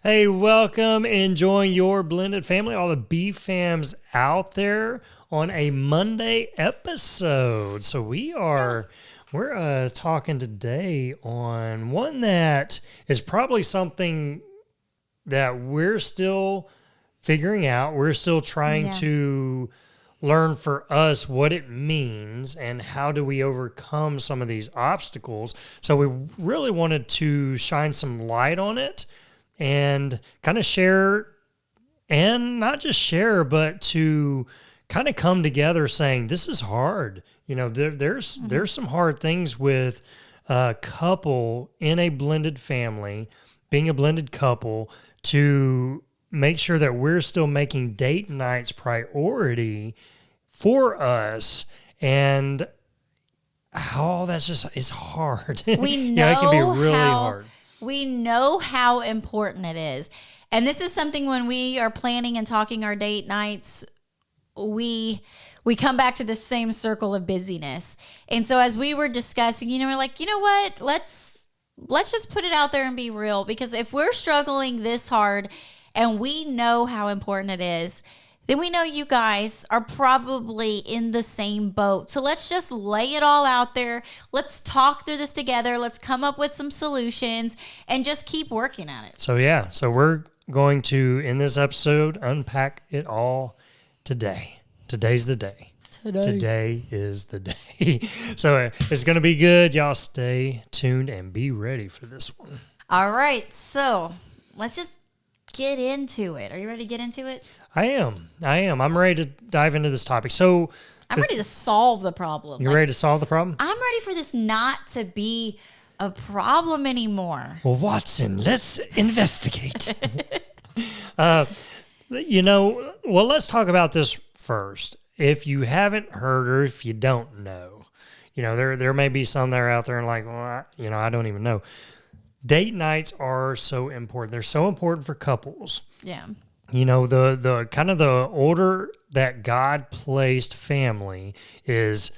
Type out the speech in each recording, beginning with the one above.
Hey, welcome. Enjoying your blended family, all the B-Fams out there on a Monday episode. So we're talking today on one that is probably something that we're still figuring out. We're still trying to learn for us what it means and how do we overcome some of these obstacles. So we really wanted to shine some light on it and kind of share, and not just share, but to kind of come together saying, this is hard. You know, there's some hard things with a couple in a blended family, being a blended couple, to make sure that we're still making date nights priority for us. And how that's just, it's hard. We know it can be really hard. We know how important it is. And this is something when we are planning and talking our date nights, we come back to the same circle of busyness. And so as we were discussing, we're like, you know what? Let's just put it out there and be real, because if we're struggling this hard and we know how important it is, then we know you guys are probably in the same boat. So let's just lay it all out there. Let's talk through this together. Let's come up with some solutions and just keep working at it. So we're going to, in this episode, unpack it all today. Today's the day. Today is the day. So it's going to be good. Y'all stay tuned and be ready for this one. All right. So let's just get into it. Are you ready to get into it? I am. I'm ready to dive into this topic. So I'm ready to solve the problem. You're ready to solve the problem? I'm ready for this not to be a problem anymore. Well, Watson, let's investigate. Let's talk about this first. If you haven't heard or if you don't know, there may be some that are out there and like, well, I don't even know. Date nights are so important. They're so important for couples. Yeah. The kind of the order that God placed family is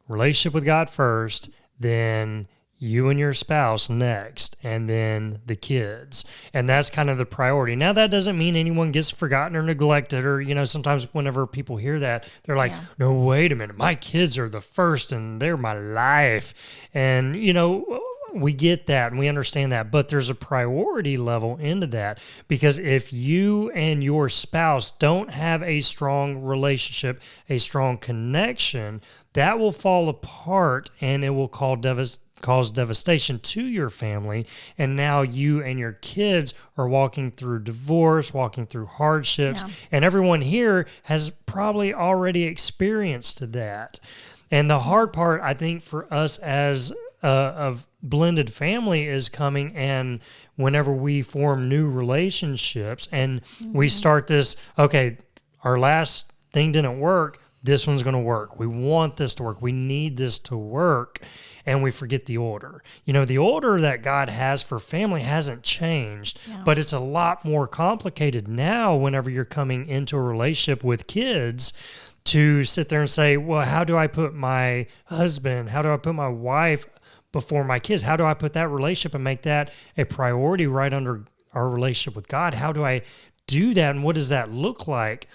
relationship with God first, then you and your spouse next, and then the kids. And that's kind of the priority. Now, that doesn't mean anyone gets forgotten or neglected, or, sometimes whenever people hear that, they're like, no, wait a minute, my kids are the first and they're my life. And, we get that and we understand that, but there's a priority level into that, because if you and your spouse don't have a strong relationship, a strong connection, that will fall apart and it will cause devastation to your family. And now you and your kids are walking through divorce, walking through hardships, and everyone here has probably already experienced that. And the hard part, I think, for us as a blended family is coming, and whenever we form new relationships and we start this, okay, our last thing didn't work, this one's going to work. We want this to work. We need this to work. And we forget the order. The order that God has for family hasn't changed, but it's a lot more complicated now whenever you're coming into a relationship with kids, to sit there and say, well, how do I put my husband, how do I put my wife before my kids? How do I put that relationship and make that a priority right under our relationship with God? How do I do that? And what does that look like?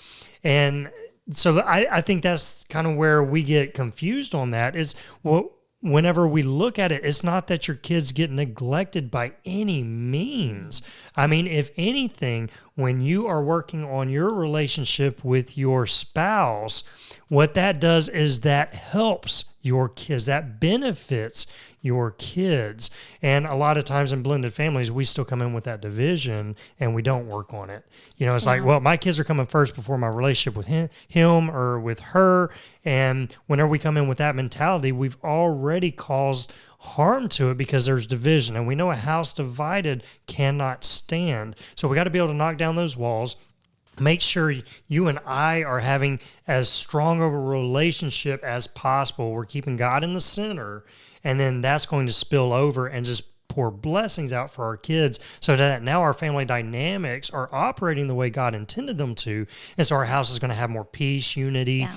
And so I think that's kind of where we get confused on that is, well, whenever we look at it, it's not that your kids get neglected by any means. I mean, if anything, when you are working on your relationship with your spouse, what that does is that helps your kids, that benefits your kids. And a lot of times in blended families, we still come in with that division and we don't work on it. It's like, well, my kids are coming first before my relationship with him or with her. And whenever we come in with that mentality, we've already caused harm to it because there's division. And we know a house divided cannot stand. So we got to be able to knock down those walls. Make sure you and I are having as strong of a relationship as possible. We're keeping God in the center, and then that's going to spill over and just pour blessings out for our kids so that now our family dynamics are operating the way God intended them to. And so our house is going to have more peace, unity,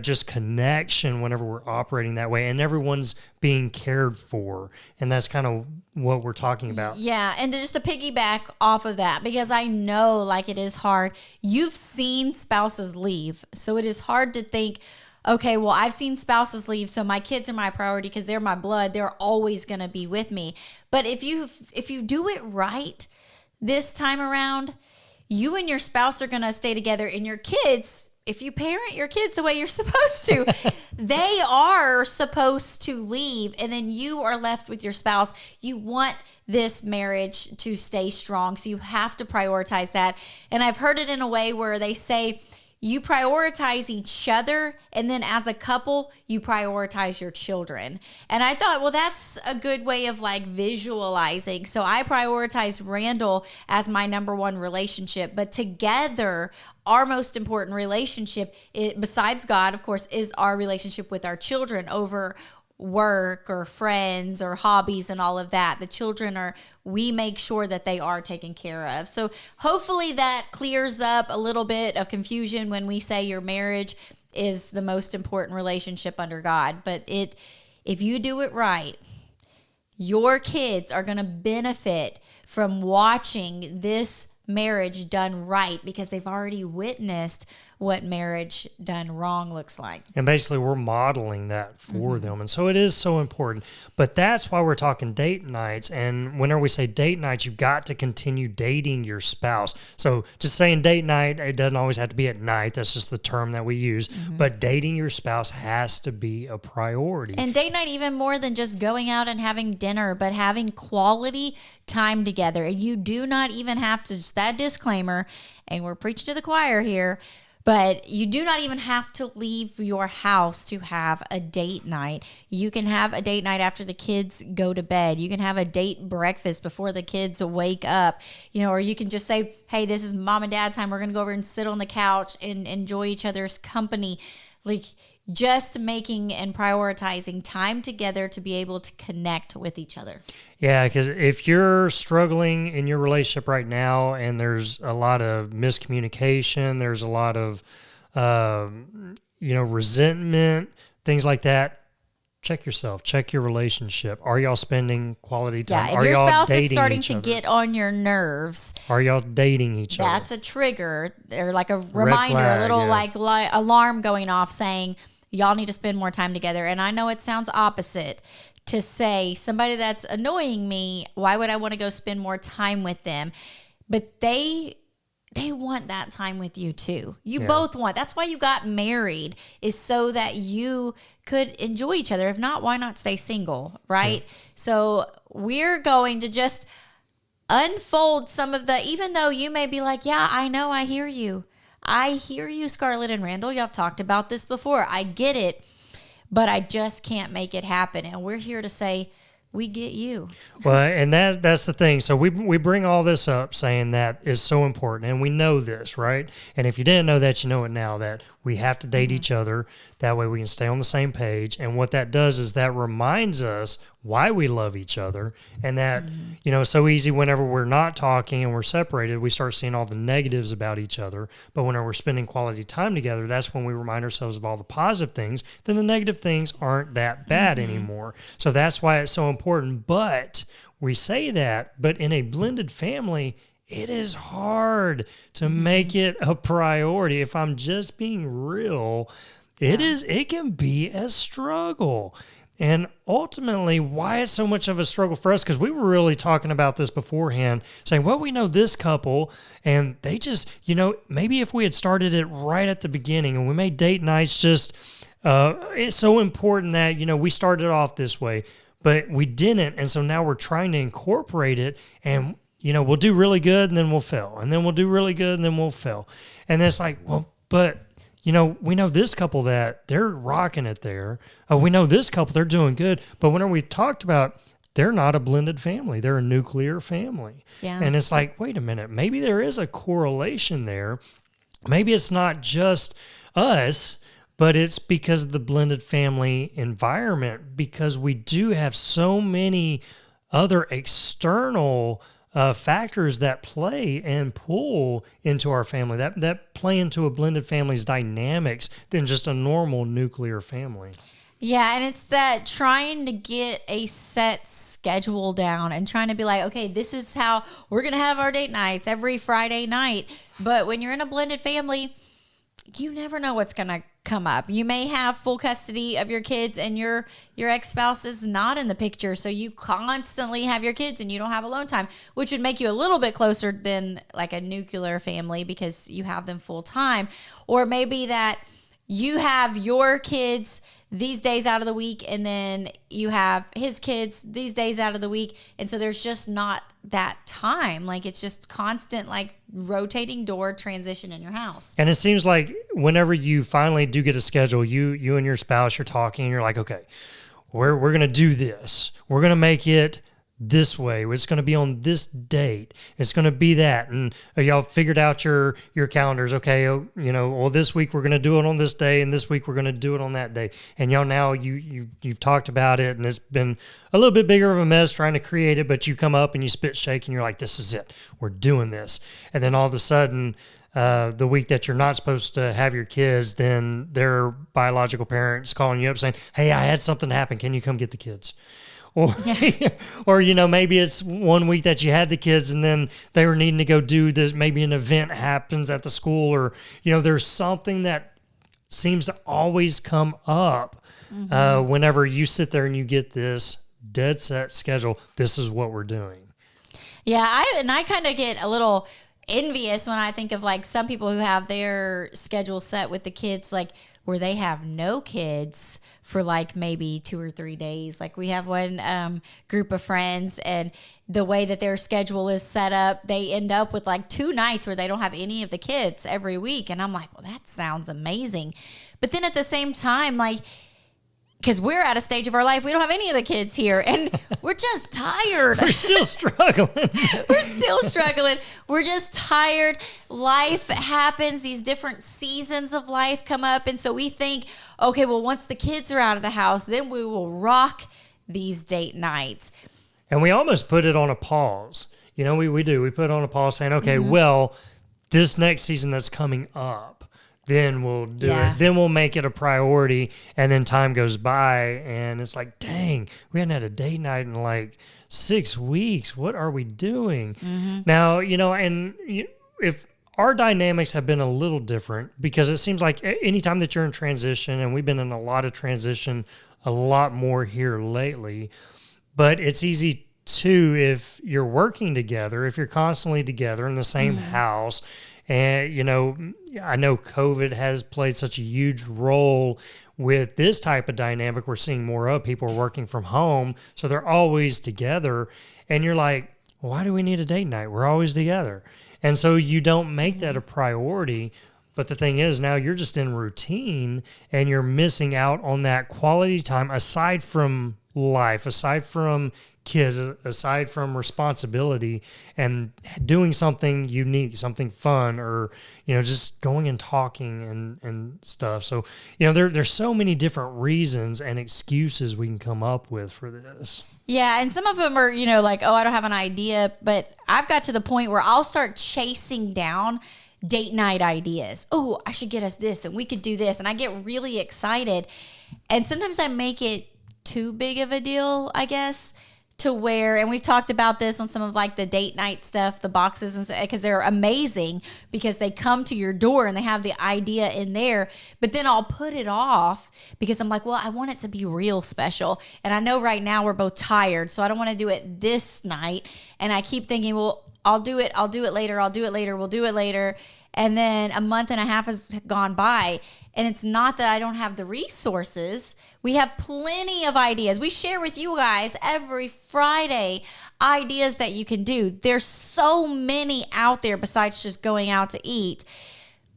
just connection whenever we're operating that way. And everyone's being cared for. And that's kind of what we're talking about. Yeah. And just to piggyback off of that, because I know like it is hard. You've seen spouses leave. So it is hard to think, okay, well, I've seen spouses leave, so my kids are my priority because they're my blood. They're always going to be with me. But if you do it right this time around, you and your spouse are going to stay together, and your kids, if you parent your kids the way you're supposed to, they are supposed to leave, and then you are left with your spouse. You want this marriage to stay strong, so you have to prioritize that. And I've heard it in a way where they say, you prioritize each other, and then as a couple, you prioritize your children. And I thought, well, that's a good way of like visualizing. So I prioritize Randall as my number one relationship, but together, our most important relationship, besides God, of course, is our relationship with our children over work or friends or hobbies and all of that. The children we make sure that they are taken care of. So hopefully that clears up a little bit of confusion when we say your marriage is the most important relationship under God. But if you do it right, your kids are going to benefit from watching this marriage done right because they've already witnessed what marriage done wrong looks like. And basically we're modeling that for them. And so it is so important. But that's why we're talking date nights. And whenever we say date nights, you've got to continue dating your spouse. So just saying date night, it doesn't always have to be at night. That's just the term that we use. But dating your spouse has to be a priority. And date night even more than just going out and having dinner, but having quality time together. And you do not even have to, just that disclaimer, and we're preaching to the choir here, but you do not even have to leave your house to have a date night. You can have a date night after the kids go to bed. You can have a date breakfast before the kids wake up, or you can just say, hey, this is mom and dad time. We're going to go over and sit on the couch and enjoy each other's company. Like just making and prioritizing time together to be able to connect with each other. Yeah, because if you're struggling in your relationship right now and there's a lot of miscommunication, there's a lot of, resentment, things like that, check yourself, check your relationship. Are y'all spending quality time? Yeah, if Are your y'all spouse is dating starting each to other? get on your nerves, Are y'all dating each other? that's a trigger or like a reminder, flag, a little yeah. alarm going off saying, y'all need to spend more time together. And I know it sounds opposite to say somebody that's annoying me, why would I want to go spend more time with them? But they want that time with you too. You both want. That's why you got married, is so that you could enjoy each other. If not, why not stay single, right? Yeah. So we're going to just unfold some of even though you may be like, yeah, I know, I hear you. I hear you, Scarlett and Randall. Y'all have talked about this before. I get it, but I just can't make it happen. And we're here to say, we get you. Well, and that's the thing. So we bring all this up saying that is so important, and we know this, right? And if you didn't know that, you know it now, that we have to date each other. That way we can stay on the same page. And what that does is that reminds us why we love each other, and that, it's so easy whenever we're not talking and we're separated, we start seeing all the negatives about each other. But whenever we're spending quality time together, that's when we remind ourselves of all the positive things. Then the negative things aren't that bad anymore. So that's why it's so important. But we say that, but in a blended family, it is hard to make it a priority. If I'm just being real, it can be a struggle. And ultimately, why it's so much of a struggle for us, because we were really talking about this beforehand, saying, well, we know this couple, and they just, maybe if we had started it right at the beginning and we made date nights just, it's so important that, we started off this way, but we didn't. And so now we're trying to incorporate it, and, we'll do really good and then we'll fail. And then we'll do really good and then we'll fail. And it's like, well, but we know this couple that they're rocking it there. We know this couple, they're doing good. But whenever we talked about, they're not a blended family. They're a nuclear family. Yeah. And it's like, wait a minute, maybe there is a correlation there. Maybe it's not just us, but it's because of the blended family environment, because we do have so many other external factors that play and pull into our family, that play into a blended family's dynamics than just a normal nuclear family. Yeah, and it's that trying to get a set schedule down and trying to be like, okay, this is how we're going to have our date nights every Friday night. But when you're in a blended family, you never know what's going to come up. You may have full custody of your kids and your ex-spouse is not in the picture. So you constantly have your kids and you don't have alone time, which would make you a little bit closer than like a nuclear family because you have them full time. Or maybe that you have your kids these days out of the week and then you have his kids these days out of the week. And so there's just not that time. Like it's just constant, like rotating door transition in your house. And it seems like whenever you finally do get a schedule, you and your spouse, you're talking and you're like, okay, we're going to do this. We're going to make it this way. It's going to be on this date. It's going to be that. And y'all figured out your calendars. Okay. Well, this week we're going to do it on this day. And this week we're going to do it on that day. And y'all now you've talked about it and it's been a little bit bigger of a mess trying to create it, but you come up and you spit shake and you're like, this is it. We're doing this. And then all of a sudden, the week that you're not supposed to have your kids, then their biological parents calling you up saying, hey, I had something happen. Can you come get the kids? Or, or, maybe it's one week that you had the kids and then they were needing to go do this. Maybe an event happens at the school or, there's something that seems to always come up whenever you sit there and you get this dead set schedule. This is what we're doing. Yeah. I kind of get a little envious when I think of like some people who have their schedule set with the kids, like where they have no kids for like maybe 2 or 3 days. Like we have one group of friends and the way that their schedule is set up, they end up with like 2 nights where they don't have any of the kids every week. And I'm like, well, that sounds amazing. But then at the same time, like, because we're at a stage of our life, we don't have any of the kids here, and we're just tired. We're still struggling. We're just tired. Life happens. These different seasons of life come up, and so we think, okay, well, once the kids are out of the house, then we will rock these date nights. And we almost put it on a pause. We do. We put it on a pause saying, okay, well, this next season that's coming up, then we'll do it. Then we'll make it a priority. And then time goes by and it's like, dang, we hadn't had a date night in like 6 weeks. What are we doing? Now, if our dynamics have been a little different, because it seems like anytime that you're in transition, and we've been in a lot of transition, a lot more here lately, but it's easy too if you're working together, if you're constantly together in the same house. And, I know COVID has played such a huge role with this type of dynamic. We're seeing more of people are working from home, so they're always together. And you're like, why do we need a date night? We're always together. And so you don't make that a priority. But the thing is, now you're just in routine and you're missing out on that quality time aside from life, aside from kids, aside from responsibility, and doing something unique, something fun, or just going and talking and stuff. So there's so many different reasons and excuses we can come up with for this. Yeah, and some of them are like, oh, I don't have an idea, but I've got to the point where I'll start chasing down date night ideas. Oh, I should get us this and we could do this, and I get really excited, and sometimes I make it too big of a deal, I guess, to where, and we've talked about this on some of like the date night stuff, the boxes and stuff, because they're amazing because they come to your door and they have the idea in there, but then I'll put it off because I'm like, well, I want it to be real special. And I know right now we're both tired, so I don't want to do it this night. And I keep thinking, well, I'll do it later, we'll do it later. And then a month and a half has gone by, and it's not that I don't have the resources. We have plenty of ideas. We share with you guys every Friday ideas that you can do. There's so many out there besides just going out to eat.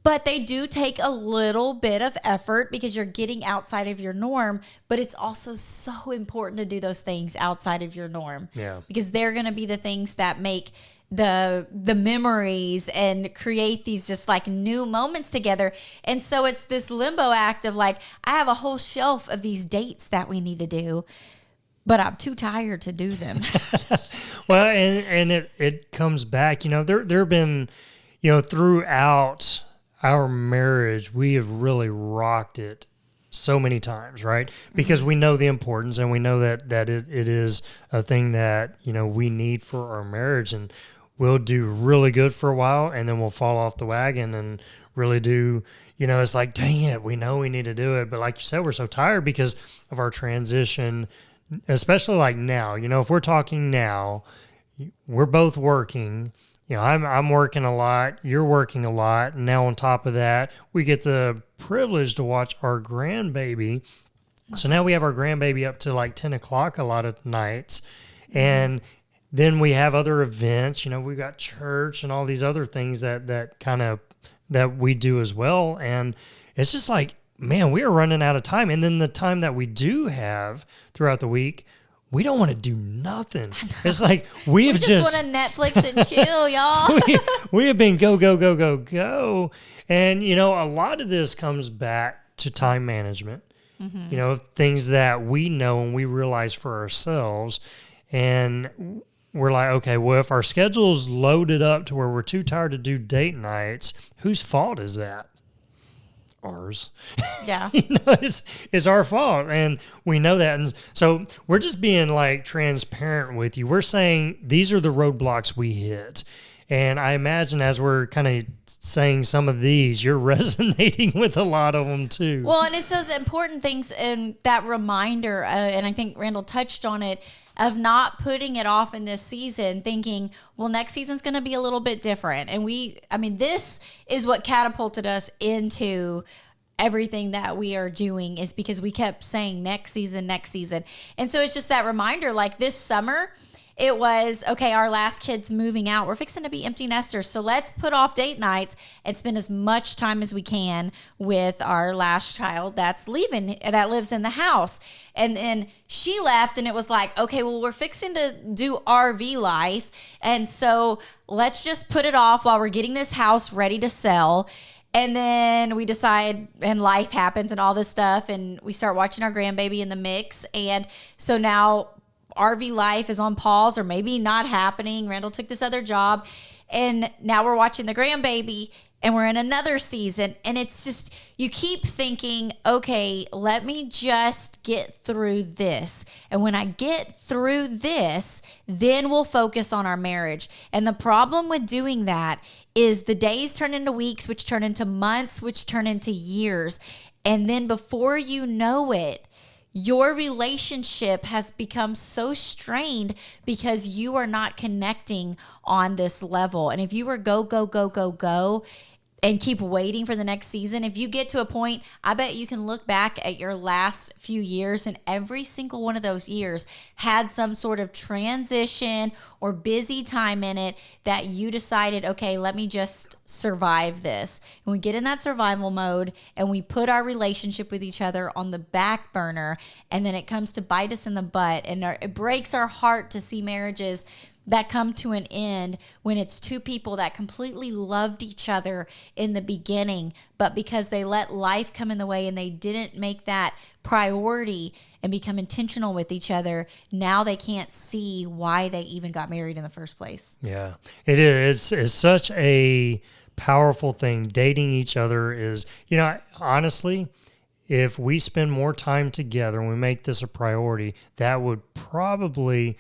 But they do take a little bit of effort because you're getting outside of your norm. But it's also so important to do those things outside of your norm. Yeah. Because they're going to be the things that make the memories and create these just like new moments together. And so it's this limbo act of like, I have a whole shelf of these dates that we need to do, but I'm too tired to do them. Well, and it comes back, there have been, throughout our marriage, we have really rocked it so many times, right? Because we know the importance, and we know that it is a thing that, we need for our marriage, and we'll do really good for a while, and then we'll fall off the wagon and really do, it's like, dang it, we know we need to do it. But like you said, we're so tired because of our transition, especially like now, if we're talking now, we're both working. I'm working a lot, you're working a lot, and now on top of that, we get the privilege to watch our grandbaby. So now we have our grandbaby up to like 10 o'clock a lot of nights, and then we have other events. We've got church and all these other things that kind of that we do as well, and it's just like, man, we are running out of time. And then the time that we do have throughout the week, we don't want to do nothing. It's like we just want to Netflix and chill, y'all. we have been go, go, go, go, go. And, a lot of this comes back to time management, things that we know and we realize for ourselves. And we're like, okay, well, if our schedule's loaded up to where we're too tired to do date nights, whose fault is that? Ours. Yeah. It's our fault, and we know that. And so we're just being like transparent with you. We're saying these are the roadblocks we hit. And I imagine as we're kind of saying some of these, you're resonating with a lot of them too. Well, and it's those important things and that reminder, and I think Randall touched on it, of not putting it off in this season, thinking, well, next season's going to be a little bit different. And this is what catapulted us into everything that we are doing, is because we kept saying next season. And so it's just that reminder, like this summer, it was, okay, our last kid's moving out. We're fixing to be empty nesters. So let's put off date nights and spend as much time as we can with our last child that lives in the house. And then she left, and it was like, okay, well, we're fixing to do RV life. And so let's just put it off while we're getting this house ready to sell. And then we decide, and life happens and all this stuff, and we start watching our grandbaby in the mix. And so now RV life is on pause, or maybe not happening. Randall took this other job, and now we're watching the grandbaby, and we're in another season. And it's just, you keep thinking, okay, let me just get through this. And when I get through this, then we'll focus on our marriage. And the problem with doing that is the days turn into weeks, which turn into months, which turn into years. And then before you know it, your relationship has become so strained because you are not connecting on this level. And if you were go, go, go, go, go, and keep waiting for the next season, if you get to a point, I bet you can look back at your last few years, and every single one of those years had some sort of transition or busy time in it that you decided, okay, let me just survive this. And we get in that survival mode, and we put our relationship with each other on the back burner, and then it comes to bite us in the butt. And it breaks our heart to see marriages that come to an end when it's two people that completely loved each other in the beginning, but because they let life come in the way and they didn't make that priority and become intentional with each other, now they can't see why they even got married in the first place. Yeah, it is. It's such a powerful thing. Dating each other is, honestly, if we spend more time together and we make this a priority, that would probably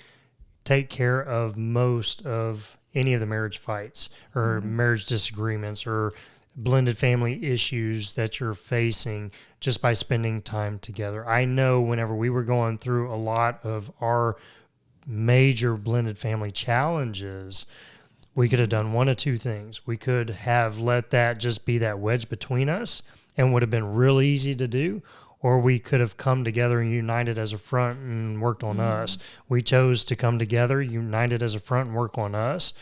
take care of most of any of the marriage fights or marriage disagreements or blended family issues that you're facing just by spending time together. I know whenever we were going through a lot of our major blended family challenges, we could have done one of two things. We could have let that just be that wedge between us and would have been real easy to do, or we could have come together and united as a front and worked on us. We chose to come together, united as a front, and work on us.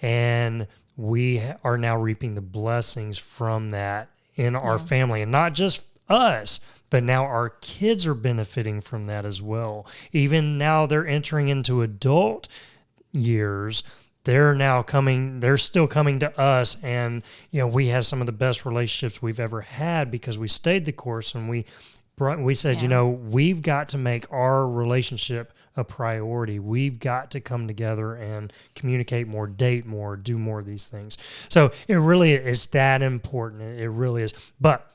And we are now reaping the blessings from that in our family. And not just us, but now our kids are benefiting from that as well. Even now they're entering into adult years. They're still coming to us. And, we have some of the best relationships we've ever had because we stayed the course, and we said, we've got to make our relationship a priority. We've got to come together and communicate more, date more, do more of these things. So it really is that important. It really is. But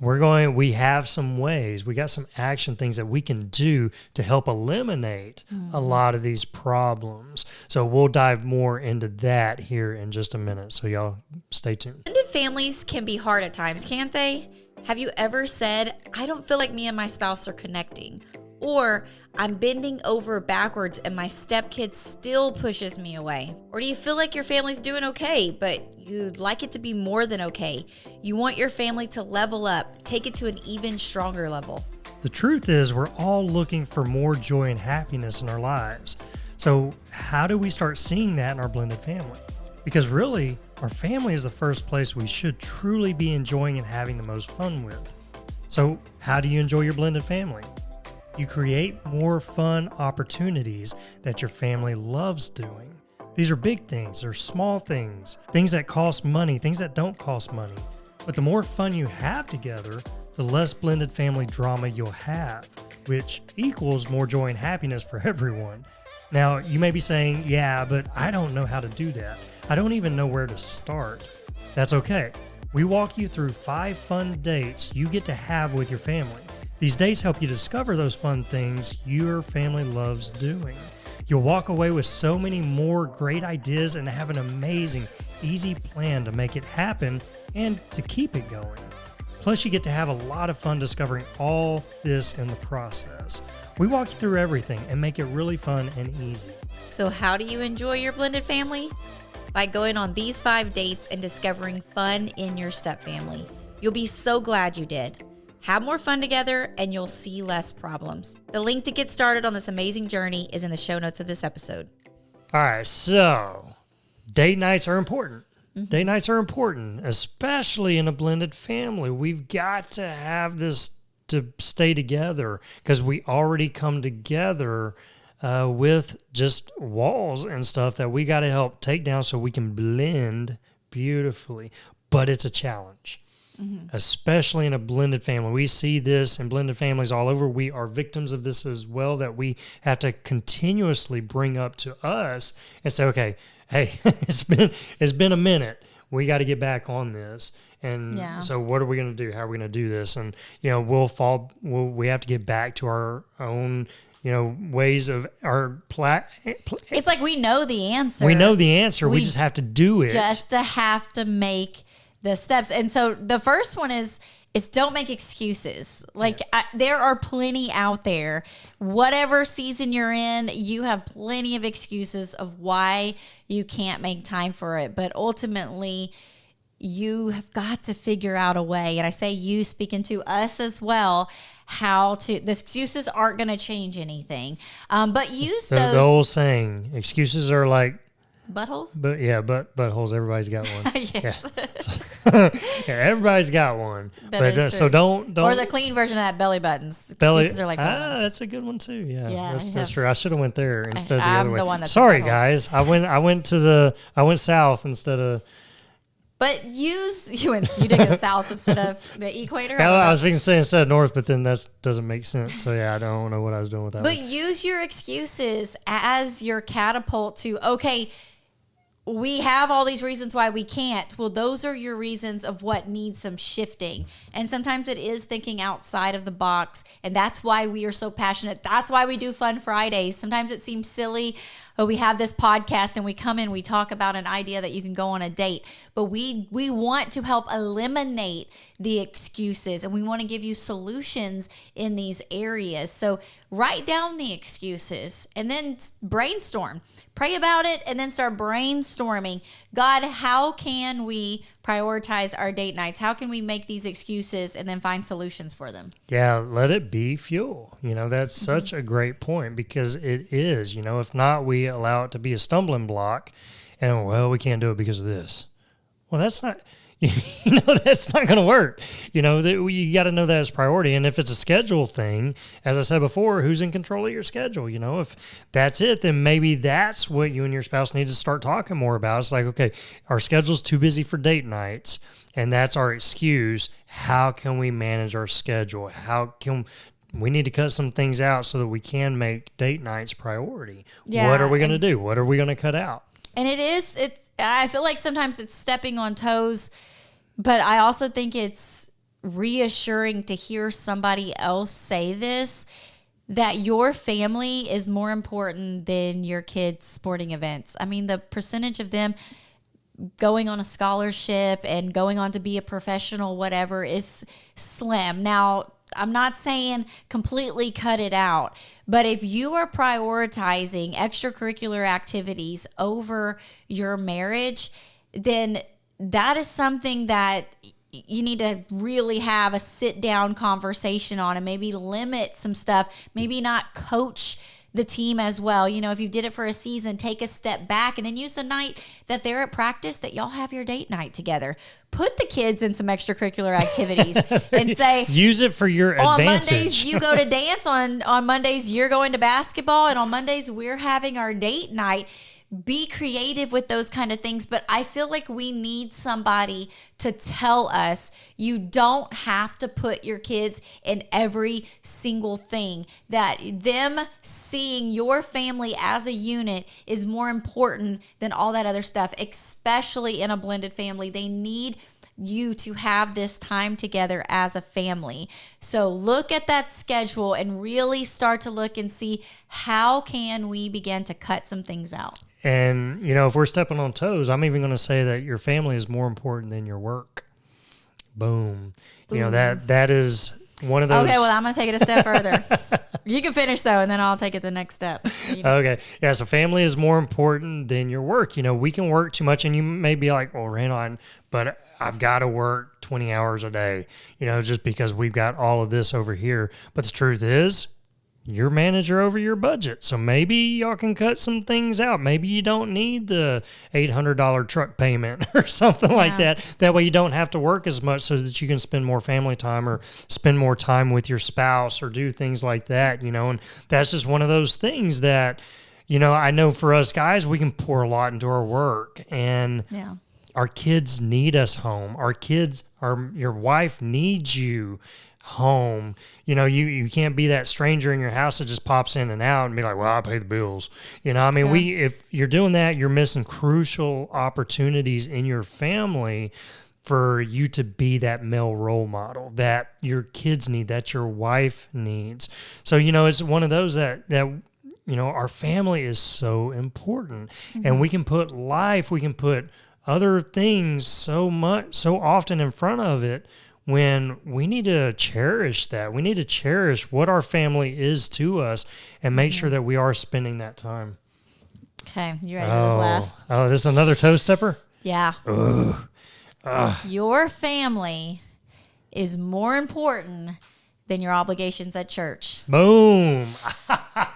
we have some ways, we got some action things that we can do to help eliminate a lot of these problems. So we'll dive more into that here in just a minute. So y'all stay tuned. Blended families can be hard at times, can't they? Have you ever said, I don't feel like me and my spouse are connecting? Or I'm bending over backwards and my stepkid still pushes me away? Or do you feel like your family's doing okay, but you'd like it to be more than okay? You want your family to level up, take it to an even stronger level. The truth is, we're all looking for more joy and happiness in our lives. So how do we start seeing that in our blended family? Because really, our family is the first place we should truly be enjoying and having the most fun with. So how do you enjoy your blended family? You create more fun opportunities that your family loves doing. These are big things, they're small things, things that cost money, things that don't cost money. But the more fun you have together, the less blended family drama you'll have, which equals more joy and happiness for everyone. Now, you may be saying, yeah, but I don't know how to do that. I don't even know where to start. That's okay. We walk you through 5 fun dates you get to have with your family. These dates help you discover those fun things your family loves doing. You'll walk away with so many more great ideas and have an amazing, easy plan to make it happen and to keep it going. Plus, you get to have a lot of fun discovering all this in the process. We walk you through everything and make it really fun and easy. So how do you enjoy your blended family? By going on these 5 dates and discovering fun in your stepfamily. You'll be so glad you did. Have more fun together and you'll see less problems. The link to get started on this amazing journey is in the show notes of this episode. All right, so date nights are important. Date nights are important, especially in a blended family. We've got to have this to stay together because we already come together with just walls and stuff that we got to help take down so we can blend beautifully. But it's a challenge. Especially in a blended family. We see this in blended families all over. We are victims of this as well, that we have to continuously bring up to us and say, okay, hey, it's been a minute. We got to get back on this. And so what are we going to do? How are we going to do this? And, we have to get back to our own, ways of our it's like we know the answer. We know the answer. We just have to do it. Just to have to make the steps. And so the first one is don't make excuses. There are plenty out there. Whatever season you're in, you have plenty of excuses of why you can't make time for it. But ultimately, you have got to figure out a way. And I say you, speaking to us as well, the excuses aren't going to change anything. But use those. The old saying, excuses are like buttholes? Buttholes. Everybody's got one. Yes. Yeah, everybody's got one. So don't. Or the clean version of that, belly buttons. Excuses are like buttons. That's a good one too. Yeah, that's true. I should have went there instead of the I'm other way. The one that's sorry, guys. I went south instead of. But you did go south instead of the equator. I was thinking to say instead of north, but then that doesn't make sense. So yeah, I don't know what I was doing with that. But use your excuses as your catapult to, okay, we have all these reasons why we can't. Well, those are your reasons of what needs some shifting. And sometimes it is thinking outside of the box. And that's why we are so passionate. That's why we do Fun Fridays. Sometimes it seems silly. But we have this podcast and we come in, we talk about an idea that you can go on a date. But we want to help eliminate the excuses, and we want to give you solutions in these areas. So write down the excuses and then brainstorm. Pray about it and then start brainstorming. God, how can we prioritize our date nights? How can we make these excuses and then find solutions for them? Yeah, let it be fuel. That's such a great point, because it is, if not, we allow it to be a stumbling block and, we can't do it because of this. Well, that's not, that's not going to work. You got to know that as priority. And if it's a schedule thing, as I said before, who's in control of your schedule? If that's it, then maybe that's what you and your spouse need to start talking more about. It's like, okay, our schedule's too busy for date nights, and that's our excuse. How can we manage our schedule? we need to cut some things out so that we can make date nights priority. Yeah, What are we going to do? What are we going to cut out? And I feel like sometimes it's stepping on toes, but I also think it's reassuring to hear somebody else say this, that your family is more important than your kids' sporting events. I mean, the percentage of them going on a scholarship and going on to be a professional, whatever, is slim. Now, I'm not saying completely cut it out, but if you are prioritizing extracurricular activities over your marriage, then that is something that you need to really have a sit down conversation on, and maybe limit some stuff, maybe not coach the team as well. You know, if you did it for a season, take a step back and then use the night that they're at practice that y'all have your date night together. Put the kids in some extracurricular activities and say, use it for your advantage. On Mondays, you go to dance. On Mondays, you're going to basketball. And on Mondays, we're having our date night. Be creative with those kind of things. But I feel like we need somebody to tell us you don't have to put your kids in every single thing, that them seeing your family as a unit is more important than all that other stuff, especially in a blended family. They need you to have this time together as a family. So look at that schedule and really start to look and see, how can we begin to cut some things out? And, you know, if we're stepping on toes, I'm even going to say that your family is more important than your work. Boom. You know, that is one of those. Okay, well, I'm going to take it a step further. You can finish, though, and then I'll take it the next step. You know. Okay. Yeah, so family is more important than your work. You know, we can work too much, and you may be like, well, Randall, but I've got to work 20 hours a day, you know, just because we've got all of this over here. But the truth is, you're manager over your budget. So maybe y'all can cut some things out. Maybe you don't need the $800 truck payment or something like that. That way you don't have to work as much, so that you can spend more family time or spend more time with your spouse or do things like that, you know. And that's just one of those things that, you know, I know for us guys, we can pour a lot into our work, and our kids need us home. Your wife needs you home. You know, you can't be that stranger in your house that just pops in and out and be like, well, I pay the bills. You know, I mean, if you're doing that, you're missing crucial opportunities in your family for you to be that male role model that your kids need, that your wife needs. So, you know, it's one of those that you know, our family is so important. And we can put other things so often in front of it, when we need to cherish that. We need to cherish what our family is to us and make sure that we are spending that time. Okay, you ready for this last? Oh, this is another toe stepper? Yeah. Your family is more important than your obligations at church. Boom.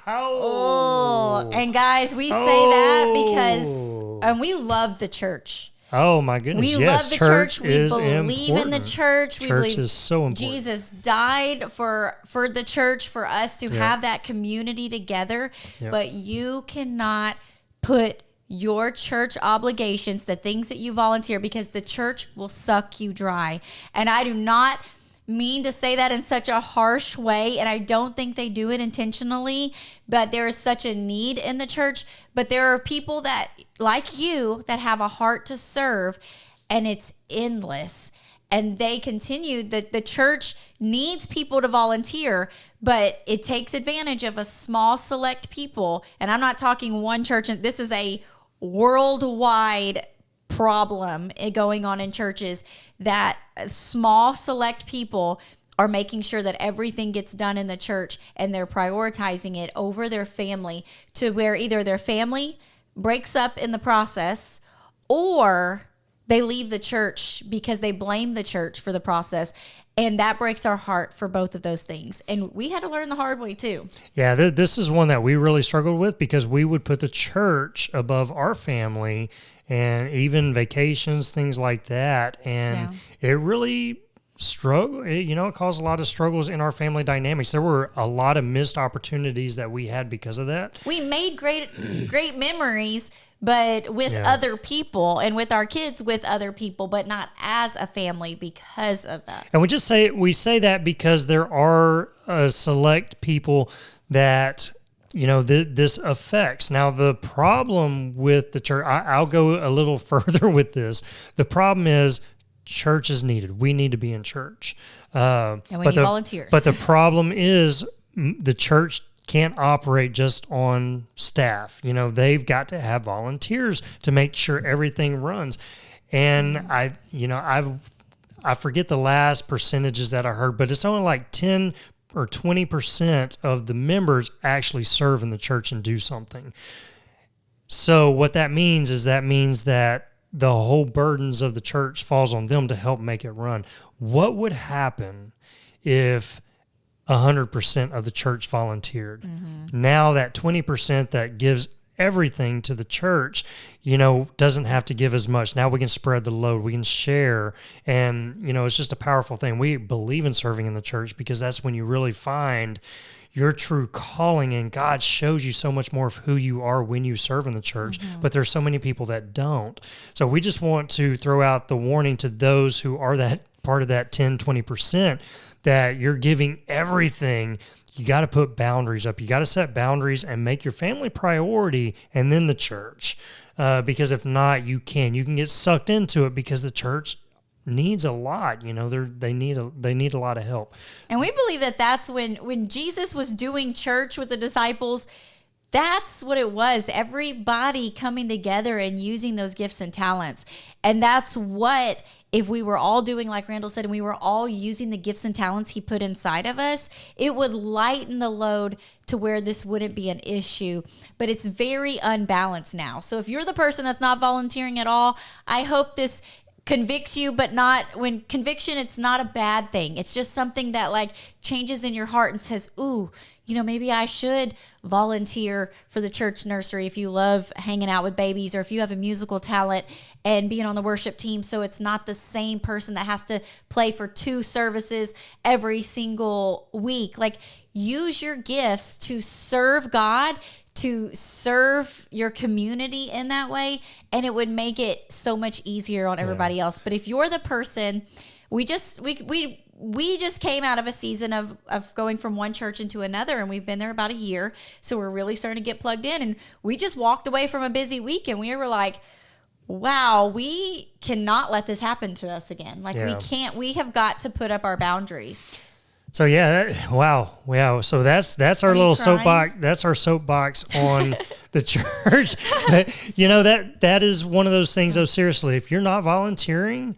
And guys, we say that because we love the church. Oh my goodness! We love the church. We believe in the church. We believe is so important. Jesus died for the church, for us to have that community together. But you cannot put your church obligations, the things that you volunteer, because the church will suck you dry. And I do not mean to say that in such a harsh way, and I don't think they do it intentionally, but there is such a need in the church. But there are people that, like you, that have a heart to serve, and it's endless. And they continue, the church needs people to volunteer, but it takes advantage of a small select people. And I'm not talking one church, and this is a worldwide problem going on in churches, that small select people are making sure that everything gets done in the church, and they're prioritizing it over their family, to where either their family breaks up in the process, or they leave the church because they blame the church for the process. And that breaks our heart for both of those things. And we had to learn the hard way too. Yeah, this is one that we really struggled with, because we would put the church above our family and even vacations, things like that. And it really struggle. It caused a lot of struggles in our family dynamics. There were a lot of missed opportunities that we had because of that. We made great memories, but with other people, and with our kids with other people, but not as a family because of that. And we say that because there are select people that this affects. Now, the problem with the church, I'll go a little further with this. The problem is church is needed. We need to be in church. And we need volunteers. But the problem is the church can't operate just on staff. They've got to have volunteers to make sure everything runs. And I forget the last percentages that I heard, but it's only like 10 or 20% of the members actually serve in the church and do something. So what that means is that the whole burdens of the church falls on them to help make it run. What would happen if 100% of the church volunteered? Mm-hmm. Now that 20% that gives everything to the church, doesn't have to give as much. Now we can spread the load, we can share, and it's just a powerful thing. We believe in serving in the church because that's when you really find your true calling, and God shows you so much more of who you are when you serve in the church. Mm-hmm. But there's so many people that don't. So we just want to throw out the warning to those who are that part of that 10-20% that you're giving everything. You got to put boundaries up. You got to set boundaries and make your family priority, and then the church. Because if not, you can get sucked into it because the church needs a lot. They need a lot of help. And we believe that that's when Jesus was doing church with the disciples. That's what it was. Everybody coming together and using those gifts and talents. And that's what, if we were all doing, like Randall said, and we were all using the gifts and talents he put inside of us, it would lighten the load to where this wouldn't be an issue. But it's very unbalanced now. So if you're the person that's not volunteering at all, I hope this convicts you, but not when conviction, it's not a bad thing. It's just something that like changes in your heart and says, ooh, maybe I should volunteer for the church nursery if you love hanging out with babies, or if you have a musical talent and being on the worship team. So it's not the same person that has to play for 2 services every single week. Like, use your gifts to serve God, to serve your community in that way, and it would make it so much easier on everybody else. But if you're the person, we just came out of a season of going from one church into another, and we've been there about a year, so we're really starting to get plugged in, and we just walked away from a busy week, and we were like, wow, we cannot let this happen to us again. Like, we have got to put up our boundaries. So wow. So that's our little soapbox. That's our soapbox on the church. That is one of those things. Though, seriously, if you're not volunteering,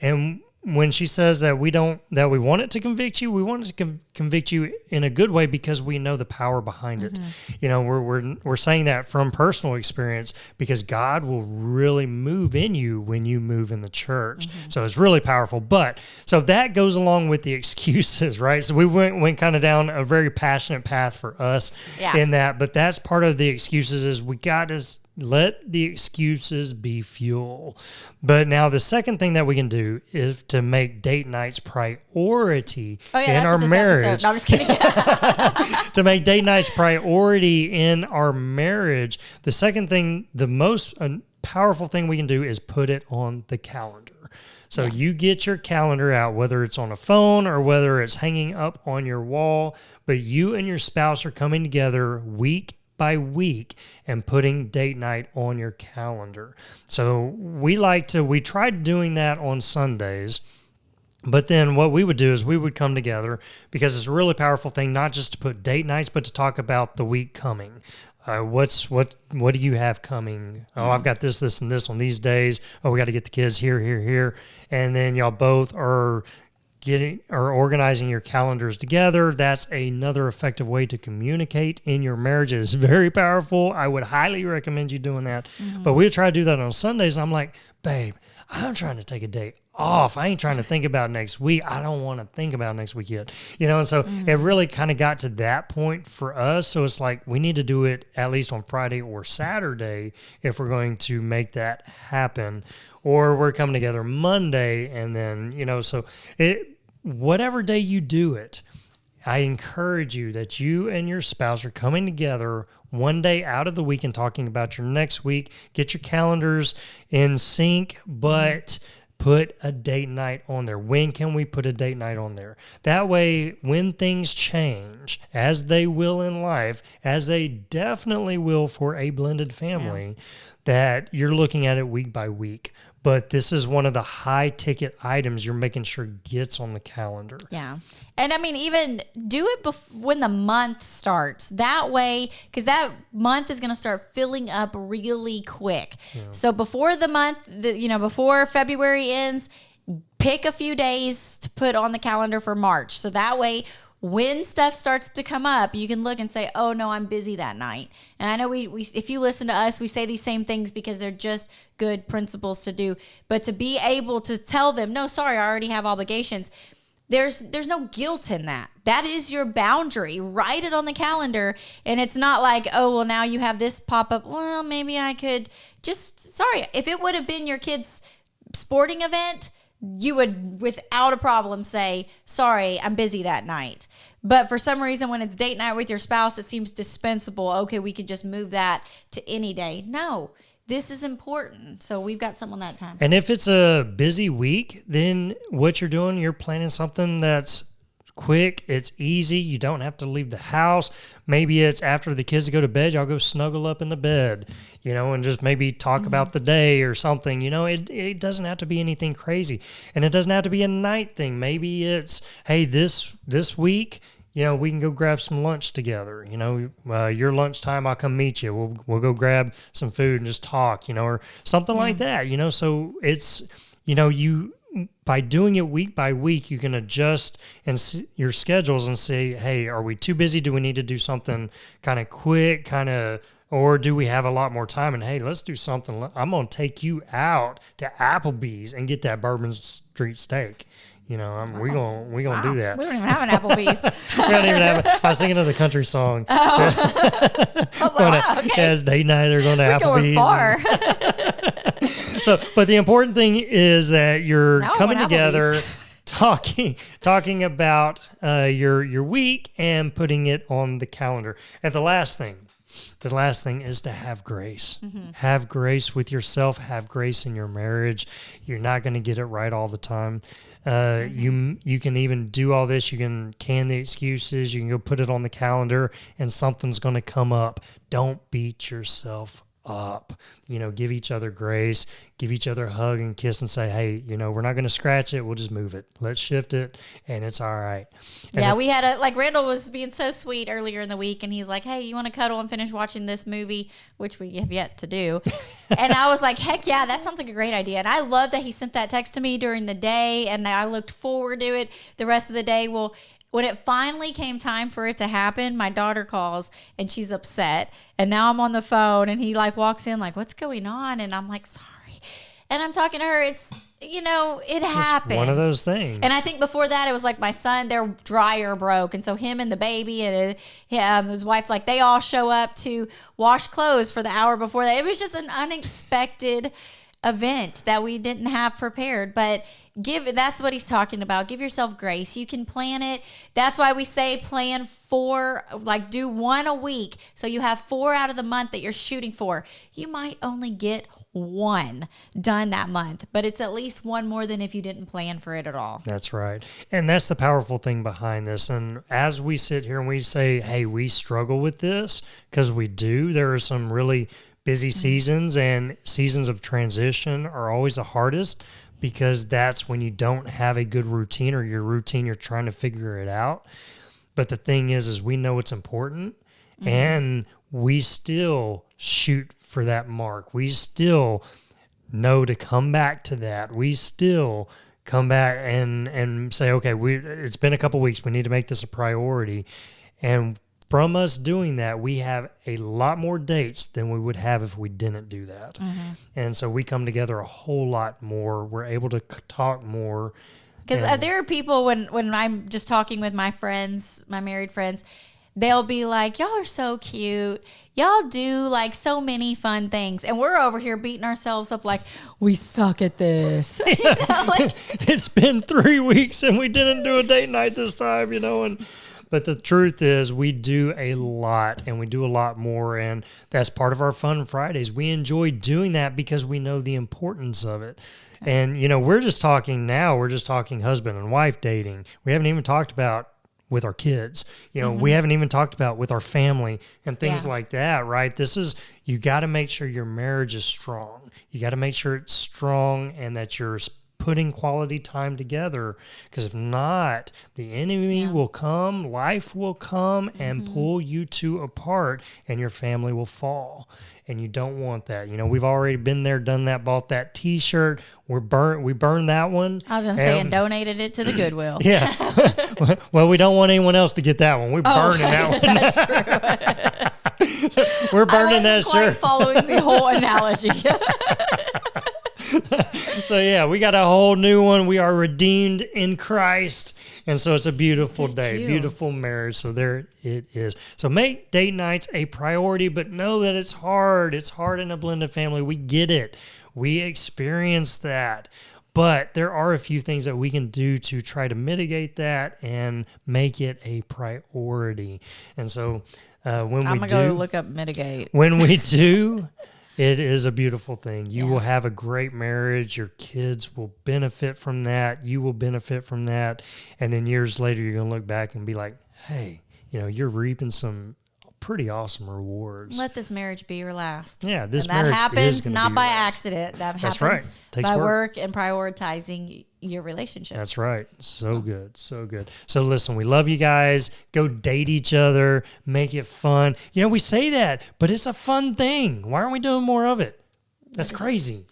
and when she says that we want it to convict you, we want it to convict you in a good way because we know the power behind it. We're saying that from personal experience because God will really move in you when you move in the church. So it's really powerful. But so that goes along with the excuses, right? So we went kind of down a very passionate path for us in that, but that's part of the excuses is we got to let the excuses be fuel. But now the second thing that we can do is to make date nights priority in our marriage. No, I'm just kidding. To make date nights priority in our marriage. The second thing, the most powerful thing we can do is put it on the calendar. So you get your calendar out, whether it's on a phone or whether it's hanging up on your wall, but you and your spouse are coming together week by week and putting date night on your calendar. So we tried doing that on Sundays, but then what we would do is we would come together because it's a really powerful thing, not just to put date nights, but to talk about the week coming. What do you have coming? Oh, I've got this, and this on these days. Oh, we got to get the kids here. And then y'all both are organizing your calendars together. That's another effective way to communicate in your marriage. It is very powerful. I would highly recommend you doing that. But we would try to do that on Sundays, and I'm like, babe, I'm trying to take a day off. I ain't trying to think about next week. I don't want to think about next week yet. And so it really kind of got to that point for us. So it's like we need to do it at least on Friday or Saturday if we're going to make that happen. Or we're coming together Monday and then, so whatever day you do it, I encourage you that you and your spouse are coming together one day out of the week and talking about your next week. Get your calendars in sync, but put a date night on there. When can we put a date night on there? That way, when things change, as they will in life, as they definitely will for a blended family, that you're looking at it week by week. But this is one of the high ticket items you're making sure gets on the calendar. Yeah. And I mean, even do it when the month starts. That way, because that month is going to start filling up really quick. Yeah. So before the month, before February ends, pick a few days to put on the calendar for March. So that way, when stuff starts to come up, you can look and say, oh, no, I'm busy that night. And I know we if you listen to us, we say these same things because they're just good principles to do. But to be able to tell them, no, sorry, I already have obligations, there's no guilt in that. That is your boundary. Write it on the calendar. And it's not like, oh, well, now you have this pop up. Well, maybe I could sorry. If it would have been your kid's sporting event, you would, without a problem, say, sorry, I'm busy that night. But for some reason, when it's date night with your spouse, it seems dispensable. Okay, we could just move that to any day. No, this is important. So we've got some on that time. And if it's a busy week, then what you're doing, you're planning something that's quick, it's easy, you don't have to leave the house. Maybe it's after the kids go to bed, y'all go snuggle up in the bed, and just maybe talk about the day or something. It doesn't have to be anything crazy, and it doesn't have to be a night thing. Maybe it's, hey, this week, we can go grab some lunch together. Your lunchtime, I'll come meet you. We'll go grab some food and just talk, or something like that. So it's, by doing it week by week, you can adjust your schedules and say, hey, are we too busy? Do we need to do something kind of quick, or do we have a lot more time? And hey, let's do something. I'm going to take you out to Applebee's and get that Bourbon Street steak. We're gonna do that. We don't even have an Applebee's. We don't even have it. I was thinking of the country song. Oh. I was like, wow, okay. As date night, they're going to Applebee's. Going far. But the important thing is that you're coming together, talking about your week and putting it on the calendar. And the last thing is to have grace. Mm-hmm. Have grace with yourself. Have grace in your marriage. You're not going to get it right all the time. You can even do all this. You can can the excuses. You can go put it on the calendar, and something's going to come up. Don't beat yourself up. Give each other grace. Give each other a hug and kiss and say, hey, we're not going to scratch it. We'll just move it. Let's shift it, and it's all right. And we had Randall was being so sweet earlier in the week, and he's like, hey, you want to cuddle and finish watching this movie, which we have yet to do. And I was like, heck yeah, that sounds like a great idea. And I love that he sent that text to me during the day, and I looked forward to it the rest of the day. Well, when it finally came time for it to happen, my daughter calls and she's upset. And now I'm on the phone and he walks in what's going on? And I'm like, sorry. And I'm talking to her. It's, it happens. One of those things. And I think before that, it was my son, their dryer broke. And so him and the baby and his wife, they all show up to wash clothes for the hour before that. It was just an unexpected event that we didn't have prepared. But that's what he's talking about. Give yourself grace. You can plan it. That's why we say plan 4, do 1 a week. So you have 4 out of the month that you're shooting for. You might only get 1 done that month, but it's at least 1 more than if you didn't plan for it at all. That's right. And that's the powerful thing behind this. And as we sit here and we say, hey, we struggle with this, because we do. There are some really busy seasons, and seasons of transition are always the hardest, because that's when you don't have a good routine, or your routine, you're trying to figure it out. But the thing is we know it's important, and we still shoot for that mark. We still know to come back to that. We still come back and say, okay, it's been a couple weeks. We need to make this a priority. And from us doing that, we have a lot more dates than we would have if we didn't do that. And so we come together a whole lot more. We're able to talk more. Because there are people, when I'm just talking with my friends, my married friends, they'll be like, y'all are so cute. Y'all do like so many fun things. And we're over here beating ourselves up like, we suck at this. You know, like, It's been 3 weeks and we didn't do a date night this time, but the truth is we do a lot and we do a lot more. And that's part of our Fun Fridays. We enjoy doing that because we know the importance of it. And, we're just talking husband and wife dating. We haven't even talked about with our kids, we haven't even talked about with our family and things like that, right? You got to make sure your marriage is strong. You got to make sure it's strong and that you're putting quality time together, because if not, the enemy will come, life will come and pull you two apart and your family will fall. And you don't want that. We've already been there, done that, bought that T-shirt. We burned that one. I was going to say, and donated it to the Goodwill. Yeah. Well, we don't want anyone else to get that one. We're burning that one. We're burning that shirt. I wasn't quite following the whole analogy. So yeah, we got a whole new one. We are redeemed in Christ. And so it's a beautiful day, beautiful marriage. So there it is. So make date nights a priority, but know that it's hard. It's hard in a blended family. We get it. We experience that. But there are a few things that we can do to try to mitigate that and make it a priority. And so I'm going to go look up mitigate. When we do, it is a beautiful thing. You will have a great marriage. Your kids will benefit from that. You will benefit from that. And then years later, you're going to look back and be like, hey, you're reaping some pretty awesome rewards. Let this marriage be your last. Yeah, this and that marriage happens is not by last. accident. That That's happens right. Takes by work. work and prioritizing your relationship. That's right. So good. So good. So listen, we love you guys. Go date each other. Make it fun. We say that, but it's a fun thing. Why aren't we doing more of it? That's crazy.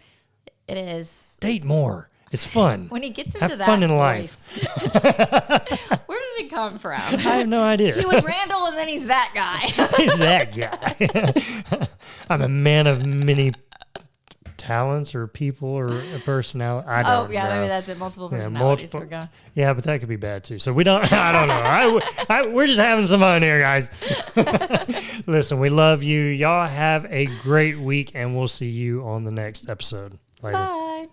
It is. Date more. It's fun. When he gets into Have that fun in voice, life. where did it come from? I have no idea. He was Randall, and then he's that guy. He's that guy. I'm a man of many talents or people or a personality. I don't know. Maybe that's it. Multiple personalities. Yeah, but that could be bad too. So we don't, I don't know. We're just having some fun here, guys. Listen, we love you. Y'all have a great week and we'll see you on the next episode. Later. Bye.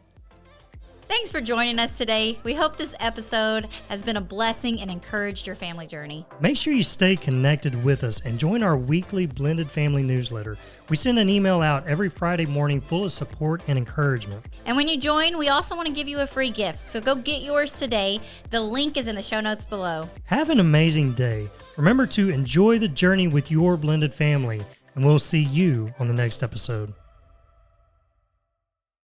Thanks for joining us today. We hope this episode has been a blessing and encouraged your family journey. Make sure you stay connected with us and join our weekly Blended Family newsletter. We send an email out every Friday morning full of support and encouragement. And when you join, we also want to give you a free gift. So go get yours today. The link is in the show notes below. Have an amazing day. Remember to enjoy the journey with your blended family, and we'll see you on the next episode.